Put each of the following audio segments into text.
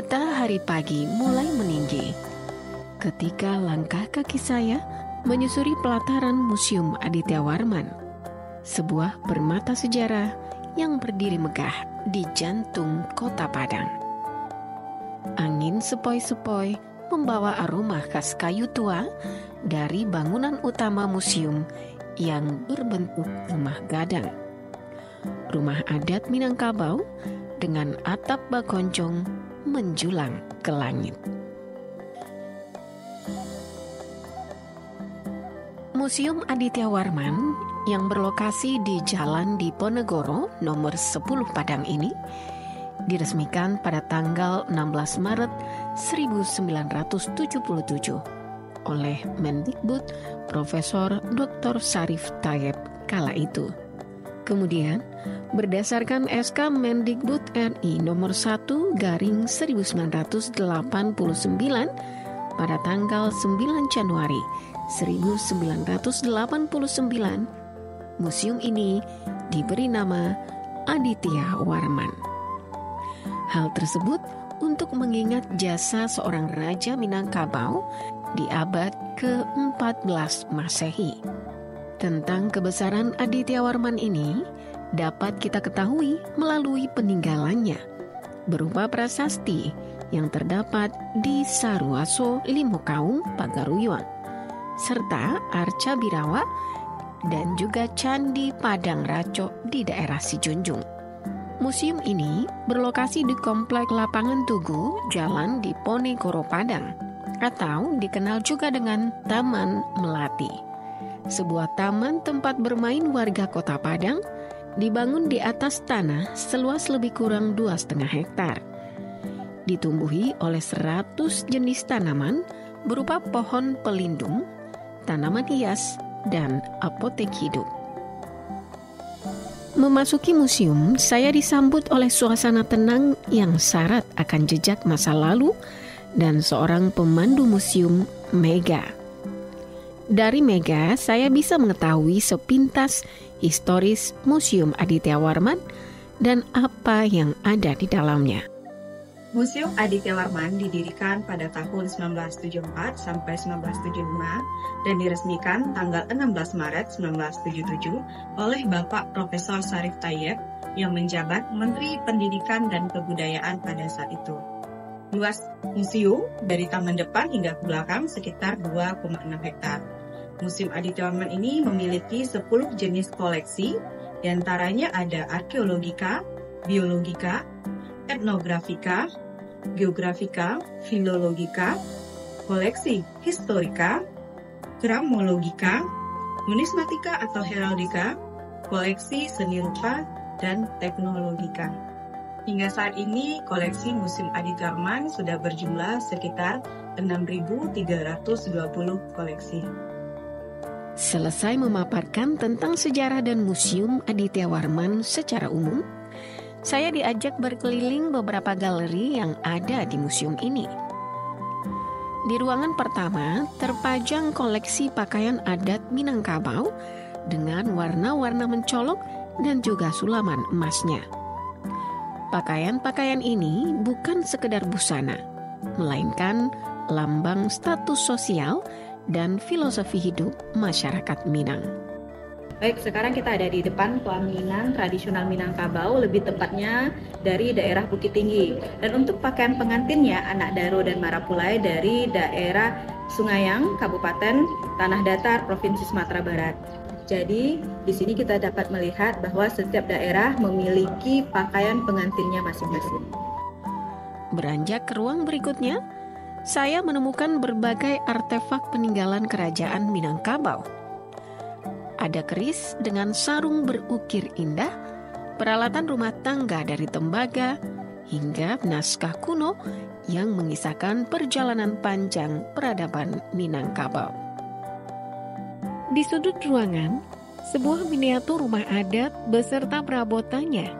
Matahari pagi mulai meninggi ketika langkah kaki saya menyusuri pelataran Museum Aditya Warman, sebuah permata sejarah yang berdiri megah di jantung kota Padang. Angin sepoi-sepoi membawa aroma khas kayu tua dari bangunan utama museum yang berbentuk rumah gadang. Rumah adat Minangkabau dengan atap bakoncong menjulang ke langit. Museum Aditya Warman yang berlokasi di Jalan Diponegoro nomor 10 Padang ini diresmikan pada tanggal 16 Maret 1977 oleh Mendikbud Profesor Dr. Syarif Tayyip kala itu. Kemudian, berdasarkan SK Mendikbud RI nomor 1/1989 pada tanggal 9 Januari 1989, museum ini diberi nama Aditya Warman. Hal tersebut untuk mengingat jasa seorang Raja Minangkabau di abad ke-14 Masehi. Tentang kebesaran Aditya Warman ini dapat kita ketahui melalui peninggalannya berupa prasasti yang terdapat di Saruaso Limokaung Pagaruyuang, serta Arca Birawa dan juga Candi Padang Raco di daerah Sijunjung. Museum ini berlokasi di Komplek Lapangan Tugu, Jalan Diponegoro Padang, atau dikenal juga dengan Taman Melati. Sebuah taman tempat bermain warga kota Padang dibangun di atas tanah seluas lebih kurang 2,5 hektar. Ditumbuhi oleh 100 jenis tanaman berupa pohon pelindung, tanaman hias, dan apotek hidup. Memasuki museum, saya disambut oleh suasana tenang yang syarat akan jejak masa lalu dan seorang pemandu museum, Mega. Dari Mega, saya bisa mengetahui sepintas historis Museum Aditya Warman dan apa yang ada di dalamnya. Museum Aditya Warman didirikan pada tahun 1974 sampai 1975 dan diresmikan tanggal 16 Maret 1977 oleh Bapak Profesor Syarif Tayyip yang menjabat Menteri Pendidikan dan Kebudayaan pada saat itu. Luas museum dari taman depan hingga ke belakang sekitar 2,6 hektar. Museum Aditya Warman ini memiliki 10 jenis koleksi, diantaranya ada arkeologika, biologika, etnografika, geografika, filologika, koleksi historika, gramologika, numismatika atau heraldika, koleksi seni rupa, dan teknologika. Hingga saat ini, koleksi Museum Aditya Warman sudah berjumlah sekitar 6.320 koleksi. Selesai memaparkan tentang sejarah dan Museum Aditya Warman secara umum, saya diajak berkeliling beberapa galeri yang ada di museum ini. Di ruangan pertama terpajang koleksi pakaian adat Minangkabau dengan warna-warna mencolok dan juga sulaman emasnya. Pakaian-pakaian ini bukan sekedar busana, melainkan lambang status sosial dan filosofi hidup masyarakat Minang. Baik, sekarang kita ada di depan pelaminan tradisional Minangkabau, lebih tepatnya dari daerah Bukit Tinggi. Dan untuk pakaian pengantinnya, anak Daro dan Marapulai dari daerah Sungayang, Kabupaten Tanah Datar, Provinsi Sumatera Barat. Jadi, di sini kita dapat melihat bahwa setiap daerah memiliki pakaian pengantinnya masing-masing. Beranjak ke ruang berikutnya, saya menemukan berbagai artefak peninggalan kerajaan Minangkabau. Ada keris dengan sarung berukir indah, peralatan rumah tangga dari tembaga, hingga naskah kuno yang mengisahkan perjalanan panjang peradaban Minangkabau. Di sudut ruangan, sebuah miniatur rumah adat beserta perabotannya,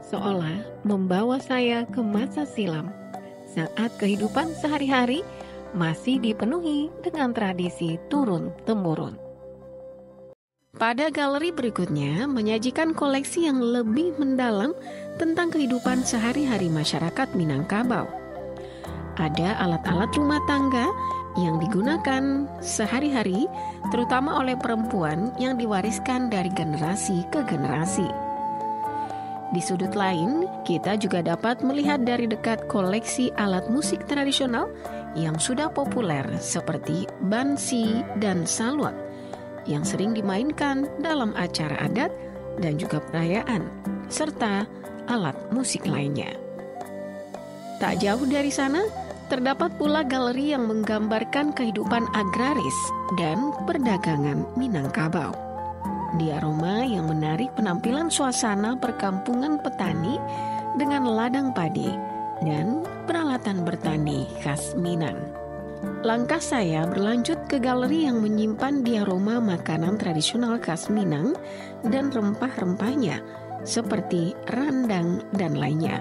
seolah membawa saya ke masa silam, saat kehidupan sehari-hari masih dipenuhi dengan tradisi turun-temurun. Pada galeri berikutnya menyajikan koleksi yang lebih mendalam tentang kehidupan sehari-hari masyarakat Minangkabau. Ada alat-alat rumah tangga yang digunakan sehari-hari, terutama oleh perempuan yang diwariskan dari generasi ke generasi. Di sudut lain, kita juga dapat melihat dari dekat koleksi alat musik tradisional yang sudah populer seperti bansi dan salwat yang sering dimainkan dalam acara adat dan juga perayaan, serta alat musik lainnya. Tak jauh dari sana, terdapat pula galeri yang menggambarkan kehidupan agraris dan perdagangan Minangkabau. Diaroma yang menarik penampilan suasana perkampungan petani dengan ladang padi dan peralatan bertani khas Minang. Langkah saya berlanjut ke galeri yang menyimpan diaroma makanan tradisional khas Minang dan rempah-rempahnya seperti rendang dan lainnya.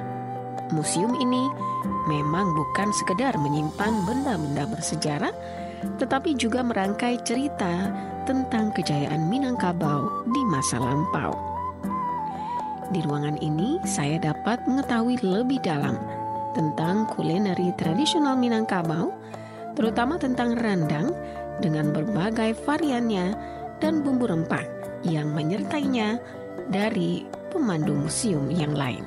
Museum ini memang bukan sekedar menyimpan benda-benda bersejarah, tetapi juga merangkai cerita tentang kejayaan Minangkabau di masa lampau. Di ruangan ini saya dapat mengetahui lebih dalam tentang kulineri tradisional Minangkabau, terutama tentang rendang dengan berbagai variannya dan bumbu rempah yang menyertainya dari pemandu museum yang lain.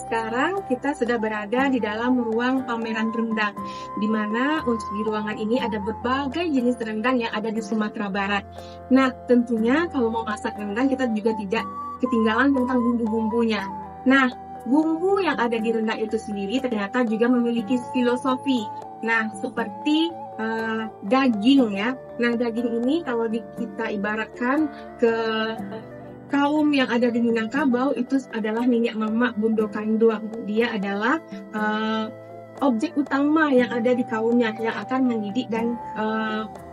Sekarang kita sudah berada di dalam ruang pameran rendang, di mana untuk di ruangan ini ada berbagai jenis rendang yang ada di Sumatera Barat. Nah, tentunya kalau mau masak rendang kita juga tidak ketinggalan tentang bumbu-bumbunya. Nah, bumbu yang ada di rendang itu sendiri ternyata juga memiliki filosofi. Nah, seperti daging ya. Nah, daging ini kalau kita ibaratkan ke kaum yang ada di Minangkabau itu adalah minyak mamak bundo kanduang. Dia adalah objek utama yang ada di kaumnya yang akan mendidik dan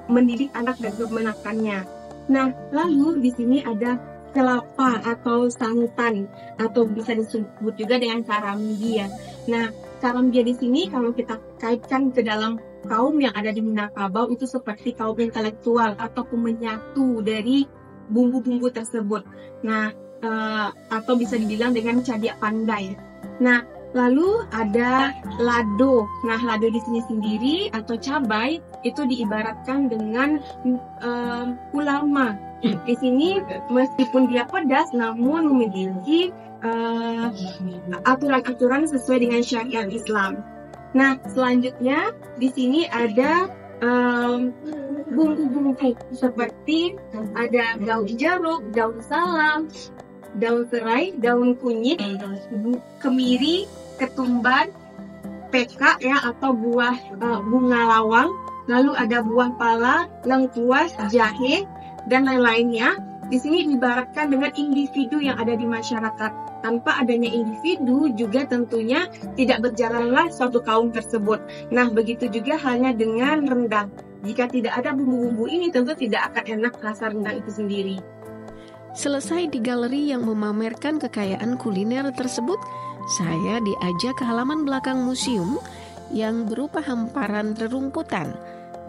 mendidik anak dan menakannya. Nah, lalu di sini ada kelapa atau santan atau bisa disebut juga dengan karambia. Nah, karambia di sini kalau kita kaitkan ke dalam kaum yang ada di Minangkabau itu seperti kaum intelektual atau pemenyatu dari bumbu-bumbu tersebut. Nah, atau bisa dibilang dengan cadia pandai. Nah, lalu ada lado. Nah, lado di sini sendiri atau cabai itu diibaratkan dengan ulama. Di sini meskipun dia pedas, namun memiliki aturan-aturan sesuai dengan syariat Islam. Nah, selanjutnya di sini ada bumbu-bumbu seperti ada daun jeruk, daun salam, daun serai, daun kunyit, kemiri, ketumbar, peka ya atau buah bunga lawang, lalu ada buah pala, lengkuas, jahe dan lain-lainnya. Di sini diibaratkan dengan individu yang ada di masyarakat. Tanpa adanya individu juga tentunya tidak berjalanlah suatu kaum tersebut. Nah, begitu juga halnya dengan rendang. Jika tidak ada bumbu-bumbu ini tentu tidak akan enak rasa rendang itu sendiri. Selesai di galeri yang memamerkan kekayaan kuliner tersebut, saya diajak ke halaman belakang museum yang berupa hamparan rerumputan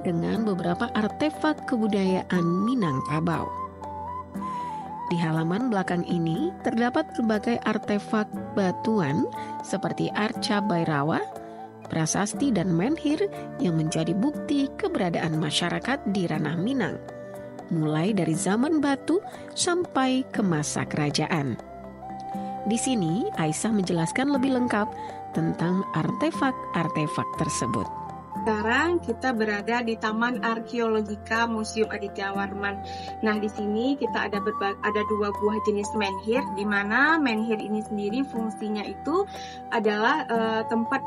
dengan beberapa artefak kebudayaan Minangkabau. Di halaman belakang ini terdapat berbagai artefak batuan seperti arca Bairawa, prasasti dan menhir yang menjadi bukti keberadaan masyarakat di ranah Minang, mulai dari zaman batu sampai ke masa kerajaan. Di sini Aisyah menjelaskan lebih lengkap tentang artefak-artefak tersebut. Sekarang kita berada di Taman Arkeologika Museum Aditya Warman. Nah, di sini kita ada dua buah jenis menhir, di mana menhir ini sendiri fungsinya itu adalah tempat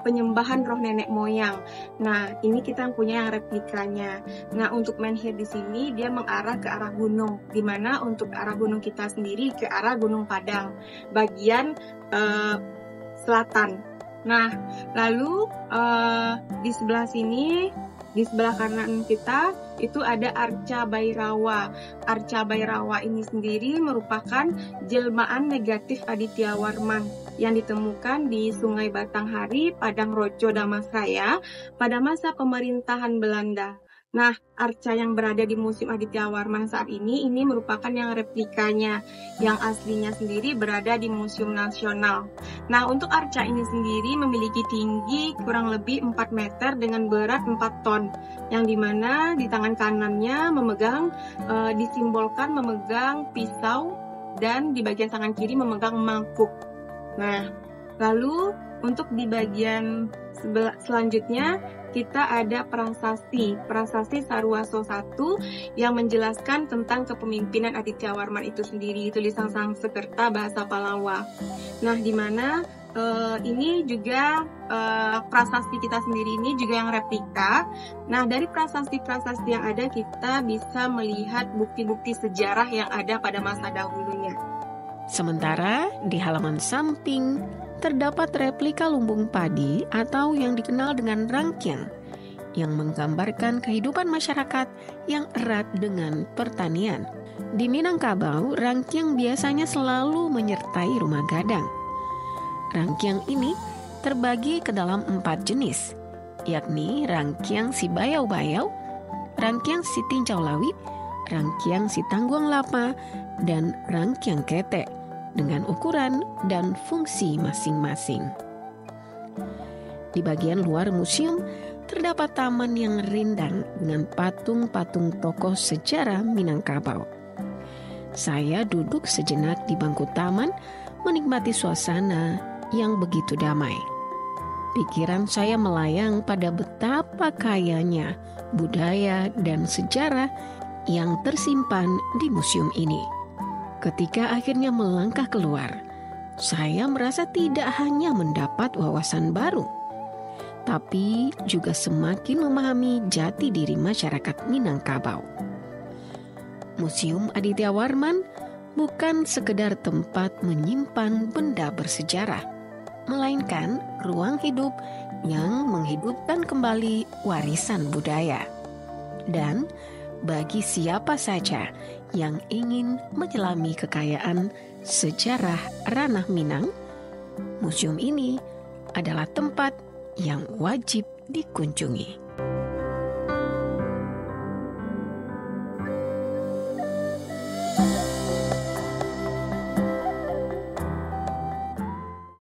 penyembahan roh nenek moyang. Nah, ini kita punya yang replikanya. Nah, untuk menhir di sini dia mengarah ke arah gunung, di mana untuk arah gunung kita sendiri ke arah Gunung Padang, bagian selatan. Nah, lalu di sebelah sini, di sebelah kanan kita itu ada arca Bairawa. Arca Bairawa ini sendiri merupakan jelmaan negatif Aditya Warman yang ditemukan di Sungai Batanghari, Padang Rojo, Damansraya pada masa pemerintahan Belanda. Nah, arca yang berada di Museum Aditya Warman saat ini merupakan yang replikanya, yang aslinya sendiri berada di Museum Nasional. Nah, untuk arca ini sendiri memiliki tinggi kurang lebih 4 meter dengan berat 4 ton, yang dimana di tangan kanannya disimbolkan memegang pisau, dan di bagian tangan kiri memegang mangkuk. Nah, lalu untuk di bagian selanjutnya kita ada prasasti Sarwaso I yang menjelaskan tentang kepemimpinan Aditya Warman itu sendiri, tulisan Sangsekerta bahasa Palawa. Nah, di mana ini juga prasasti kita sendiri ini juga yang replika. Nah, dari prasasti-prasasti yang ada kita bisa melihat bukti-bukti sejarah yang ada pada masa dahulunya. Sementara di halaman samping terdapat replika lumbung padi atau yang dikenal dengan rangkyang yang menggambarkan kehidupan masyarakat yang erat dengan pertanian. Di Minangkabau, rangkyang biasanya selalu menyertai rumah gadang. Rangkyang ini terbagi ke dalam 4 jenis, yakni rangkyang si bayau-bayau, rangkyang si tinjau lawit, rangkyang si tangguang lapa, dan rangkyang ketek dengan ukuran dan fungsi masing-masing. Di bagian luar museum terdapat taman yang rindang dengan patung-patung tokoh sejarah Minangkabau. Saya duduk sejenak di bangku taman menikmati suasana yang begitu damai. Pikiran saya melayang pada betapa kayanya budaya dan sejarah yang tersimpan di museum ini. Ketika akhirnya melangkah keluar, saya merasa tidak hanya mendapat wawasan baru, tapi juga semakin memahami jati diri masyarakat Minangkabau. Museum Aditya Warman bukan sekedar tempat menyimpan benda bersejarah, melainkan ruang hidup yang menghidupkan kembali warisan budaya. Dan bagi siapa saja yang ingin menyelami kekayaan sejarah ranah Minang, museum ini adalah tempat yang wajib dikunjungi.